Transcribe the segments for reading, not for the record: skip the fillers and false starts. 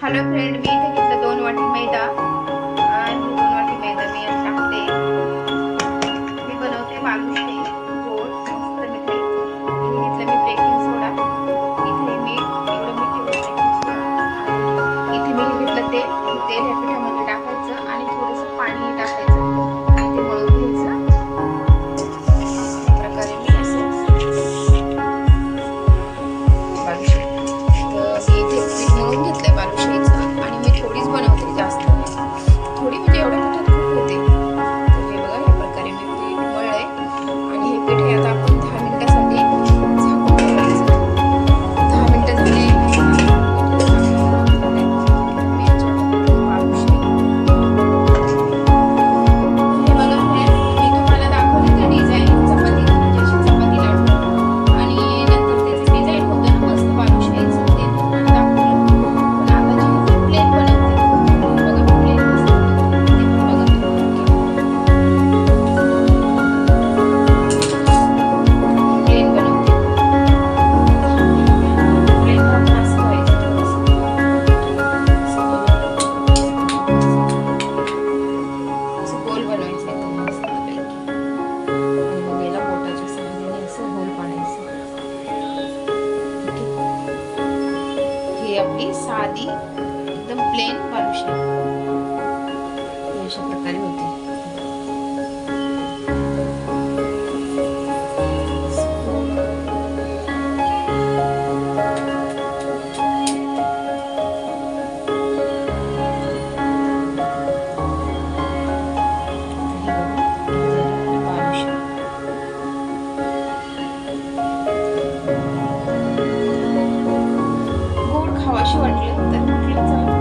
Hello friend, मी इथे घेतलं 2 वाटी मैदा आणि 2 वाटी मैदा मी यात टाकते. मी बनवते बालुशाही गोड मस्त मिठाई. इथे घेतलं मी बेकिंग सोडा, इथे मीठ, एवढं मीठ ठेवलं बेकिंग सोडा. आणि इथे मी घेतलं तेल. हे तेल या पिठामध्ये टाकायचं आणि थोडंसं पाणी टाकायचं आणि ते मळून घ्यायचं. या प्रकारे मी असं बालुशाही मी इथे पीठ मळून घेतलंय बालुशाहीचं आणि मी थोडीच बनवते, जास्त नाही. थोडी म्हणजे एवढ्या पिठात खूप होते. तर हे बघा, या प्रकारे मी पीठ मळलंय आणि हे पीठ हे आता आपण 10 मिनिटासाठी झाकून ठेवायचं. 10 मिनिटं झाले. हे बघा फ्रेंड, मी तुम्हाला दाखवले ते डिझाईन चपाती, म्हणजे अशी चपाती लाटून आणि नंतर त्याचं डिझाईन होतं ना मस्त बालुशाहीचं, ते तुम्हाला दाखवलं. पण आता जे मी प्लेन बनवते, बघा प्लेन मस्त बनवते. ते पण बघा तुम्ही. प्लेन बनवते. प्लेन पण असं करायचं थोडंसं. असं गोल बनवायचं एकदम मस्तपैकी आणि मग याला बोटाच्या सहाय्याने असं गोल पाडायचं. ठीक आहे. ही आपली साधी एकदम प्लेन बालुशाही ही अशा प्रकारे होते. हे बघा, ही झाली आपली बालुशाही. गोड खावाशी वाटलं तर म्हटलं चला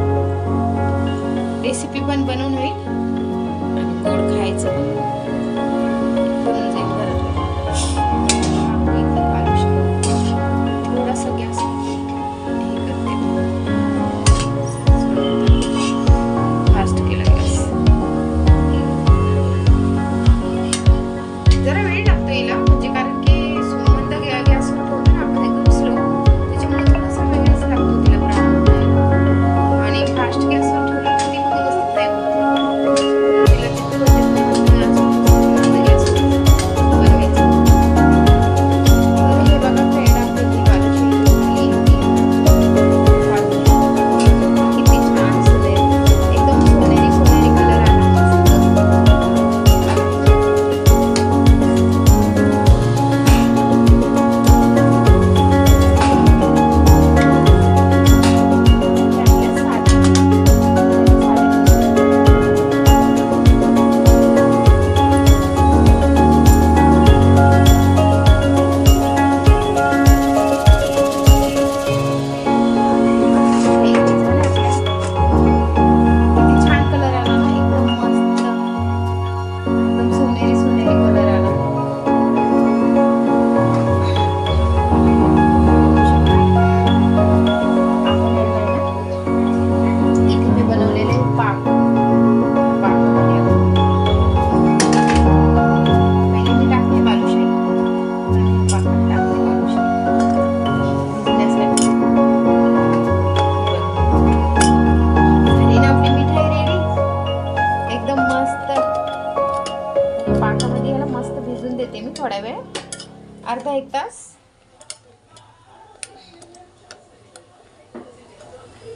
रेसिपी पण बनवून होईल आणि गोड खायचं पण बनून जाईल घरात. आपली इथे बालुशाही थोडासा गॅस हे करते, फास्ट केला गॅस. जरा वेळ लागतो याला, म्हणजे कारण की मंद गॅसवर ठेवतो ना आपण एकदम स्लो, त्याच्यामुळे थोडासा वेळच लागतो तिला ब्राऊन व्हायला. आणि फास्ट गॅसवर ठेवलं की ती मग व्यवस्थित फ्राय होते. तिला जितकं होते मंद गॅसवर बनवायचं. तर हे बघा फ्रेंड, आपली ती बालुशाही झाली. किती छान झालंय, एकदम सोनेरी सोनेरी कलर आला मस्त. किती छान कलर आला ना, एकदम मस्त, एकदम सोनेरी सोनेरी कलर आला. आपण आहे ना, इथे मी बनवलेले पाक, पाकामध्ये पहिले मी टाकते बालुशाही आणि पाकात टाकते बालुशाही भिजण्यासाठी. हे बघा, झाली ना आपली मिठाई रेडी, एकदम मस्त. पाकामध्ये याला मस्त भिजून देते मी थोडा वेळ, अर्धा 1 तास.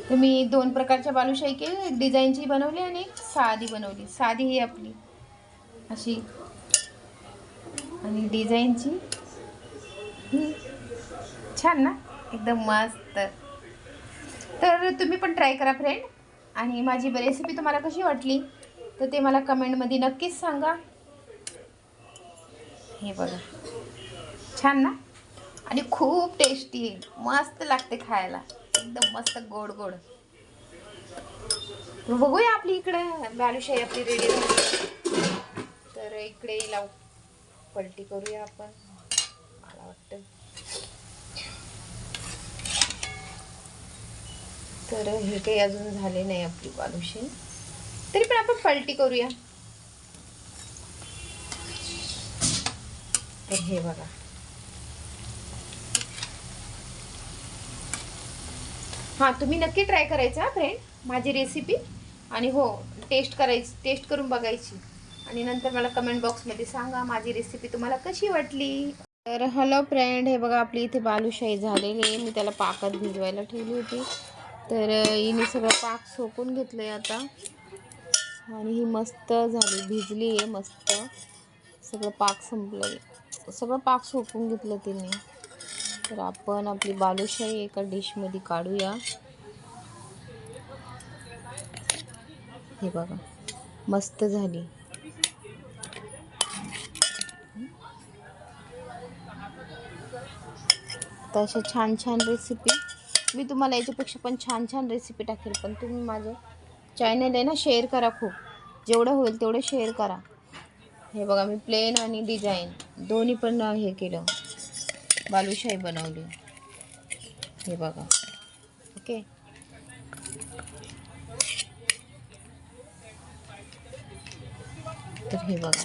तर मी 2 प्रकारच्या बालुशाही केली, एक डिझाईनची बनवली आणि एक साधी बनवली. साधी ही आपली अशी आणि डिझाईनची ही. छान ना, एकदम मस्त. तर तुम्ही पण ट्राय करा फ्रेंड, आणि माझी रेसिपी तुम्हाला कशी वाटली तर ते मला कमेंटमध्ये नक्कीच सांगा. हे बघा, छान ना, आणि खूप टेस्टी आहे, मस्त लागते खायला, एकदम मस्त गोड गोड. तर बघूया, आपली इकडे बालुशाही आपली रेडी झाली. तर इकडे लावू, पलटी करूया आपण, मला वाटतं. तर हे काही अजून झाले नाही आपली बालुशाही, तरी पण आपण पलटी करूया. तर हे बघा, हां, तुम्ही नक्की ट्राय करायचा फ्रेंड माझी रेसिपी. आणि हो, टेस्ट करून बघायची आणि नंतर मला कमेंट बॉक्समध्ये सांगा माझी रेसिपी तुम्हाला कशी वाटली. तर हॅलो फ्रेंड, हे बघा आपली इथे बालुशाही झालेली आहे. मी त्याला पाकात भिजवायला ठेवली होती. तर हिने सगळं पाक सोकून घेतलं आहे आता आणि ही मस्त झाली, भिजली आहे मस्त. सगळं पाक संपलं आहे, सगळं पाक सोकून घेतलं तिने. तर आपण आपली बालुशाही एका डिशमध्ये काढूया. हे बघा मस्त झाली. तर अशा छान छान रेसिपी मी तुम्हाला याच्यापेक्षा पण छान छान रेसिपी टाकेल. पण तुम्ही माझे चॅनल आहे ना शेअर करा, खूप जेवढं होईल तेवढं शेअर करा. हे बघा मी प्लेन आणि डिझाईन दोन्ही पण हे केलं, बालुशाही बनवली. हे बघा ओके. तर हे बघा,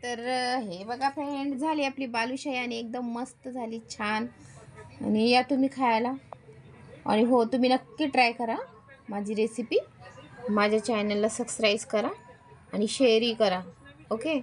तर हे बघा फ्रेंड झाली आपली बालुशाही आणि एकदम मस्त झाली, छान. आणि या तुम्ही खायला. आणि हो, तुम्ही नक्की ट्राय करा माझी रेसिपी. माझ्या चॅनलला सबस्क्राईब करा आणि शेअरही करा. ओके.